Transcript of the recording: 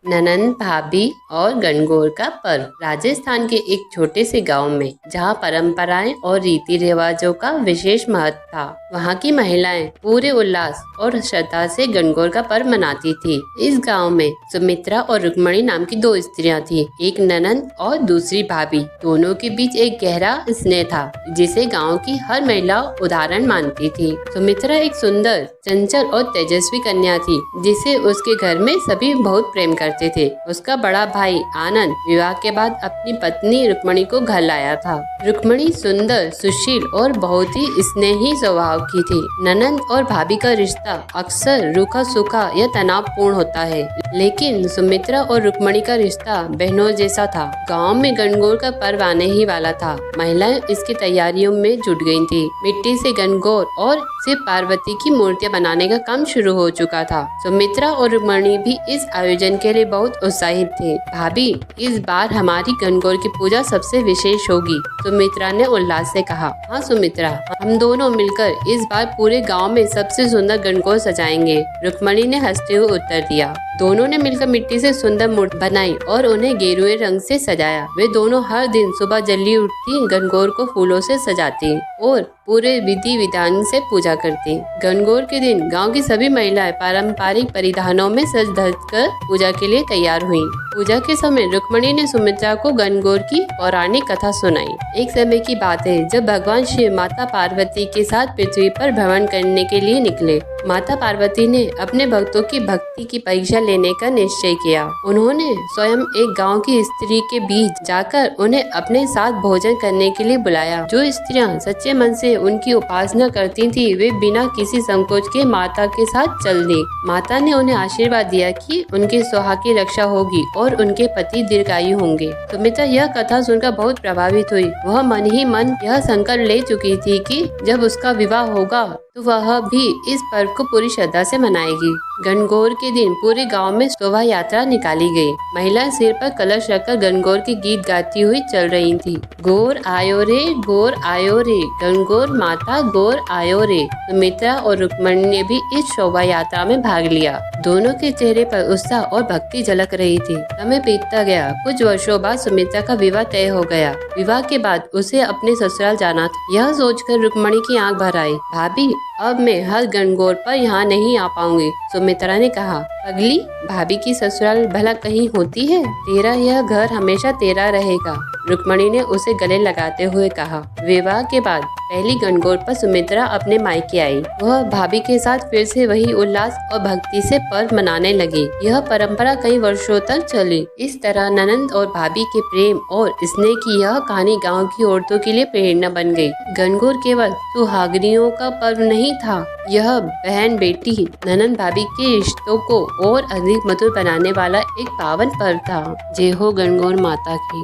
ननंद भाभी और गणगौर का पर्व। राजस्थान के एक छोटे से गांव में जहां परंपराएं और रीति रिवाजों का विशेष महत्व था, वहां की महिलाएं पूरे उल्लास और श्रद्धा से गणगौर का पर्व मनाती थी। इस गांव में सुमित्रा और रुक्मणी नाम की दो स्त्रियां थी, एक ननंद और दूसरी भाभी। दोनों के बीच एक गहरा स्नेह था, जिसे गाँव की हर महिला उदाहरण मानती थी। सुमित्रा एक सुंदर, चंचल और तेजस्वी कन्या थी, जिसे उसके घर में सभी बहुत प्रेम करते थे। उसका बड़ा भाई आनंद विवाह के बाद अपनी पत्नी रुक्मणी को घर लाया था। रुक्मणी सुंदर, सुशील और बहुत ही स्नेही स्वभाव की थी। ननंद और भाभी का रिश्ता अक्सर रूखा सूखा या तनावपूर्ण होता है, लेकिन सुमित्रा और रुक्मणी का रिश्ता बहनों जैसा था। गांव में गणगौर का पर्व आने ही वाला था। महिलाएं इसकी तैयारियों में जुट गई थी। मिट्टी से गणगौर और शिव पार्वती की मूर्तियां बनाने का काम शुरू हो चुका था। सुमित्रा और रुक्मणी भी इस आयोजन के लिए बहुत उत्साहित थे। भाभी, इस बार हमारी गणगौर की पूजा सबसे विशेष होगी, सुमित्रा ने उल्लास से कहा। हाँ सुमित्रा, हम दोनों मिलकर इस बार पूरे गांव में सबसे सुंदर गणगौर सजाएंगे, रुक्मणी ने हंसते हुए उत्तर दिया। दोनों ने मिलकर मिट्टी से सुंदर मूर्ति बनाई और उन्हें गेरुए रंग से सजाया। वे दोनों हर दिन सुबह जल्दी उठती गणगौर को फूलों से सजाती और पूरे विधि विधान से पूजा करती। गणगौर के दिन गांव की सभी महिलाएं पारंपरिक परिधानों में सज धज कर पूजा के लिए तैयार हुईं। पूजा के समय रुक्मणी ने सुमित्रा को गणगौर की पौराणिक कथा सुनाई। एक समय की बात है जब भगवान शिव माता पार्वती के साथ पृथ्वी पर भ्रमण करने के लिए निकले। माता पार्वती ने अपने भक्तों की भक्ति की परीक्षा लेने का निश्चय किया। उन्होंने स्वयं एक गांव की स्त्री के बीच जाकर उन्हें अपने साथ भोजन करने के लिए बुलाया। जो स्त्रियां सच्चे मन से उनकी उपासना करती थी, वे बिना किसी संकोच के माता के साथ चल दी। माता ने उन्हें आशीर्वाद दिया कि उनके सुहाग की रक्षा होगी और उनके पति दीर्घायु होंगे। सुमित्रा यह कथा सुनकर बहुत प्रभावित हुई। वह मन ही मन यह संकल्प ले चुकी थी कि जब उसका विवाह होगा तो वह भी इस पर्व को पूरी श्रद्धा से मनाएगी। गणगौर के दिन पूरे गांव में शोभा यात्रा निकाली गई। महिलाएं सिर पर कलश रखकर गणगौर के गीत गाती हुई चल रही थीं। गौर आयो रे, गणगौर माता गौर आयो रे। सुमित्रा और रुक्मणी ने भी इस शोभा यात्रा में भाग लिया। दोनों के चेहरे पर उत्साह और भक्ति झलक रही थी। समय बीतता गया। कुछ वर्षों बाद सुमित्रा का विवाह तय हो गया। विवाह के बाद उसे अपने ससुराल जाना था। यह सोचकर रुक्मणी की आंख भर आई। भाभी, अब मैं हर गणगौर पर यहाँ नहीं आ पाऊंगी, सुमित्रा ने कहा। पगली, भाभी की ससुराल भला कहीं होती है? तेरा यह घर हमेशा तेरा रहेगा, रुक्मणी ने उसे गले लगाते हुए कहा। विवाह के बाद पहली गणगौर पर सुमित्रा अपने मायके आई। वह भाभी के साथ फिर से वही उल्लास और भक्ति से पर्व मनाने लगी। यह परंपरा कई वर्षों तक चली। इस तरह ननंद और भाभी के प्रेम और स्नेह की यह कहानी गांव की औरतों के लिए प्रेरणा बन गई। गणगौर केवल सुहागिनियों का पर्व नहीं था, यह बहन बेटी, ननंद भाभी के रिश्तों को और अधिक मधुर बनाने वाला एक पावन पर्व था। जय हो गणगौर माता की।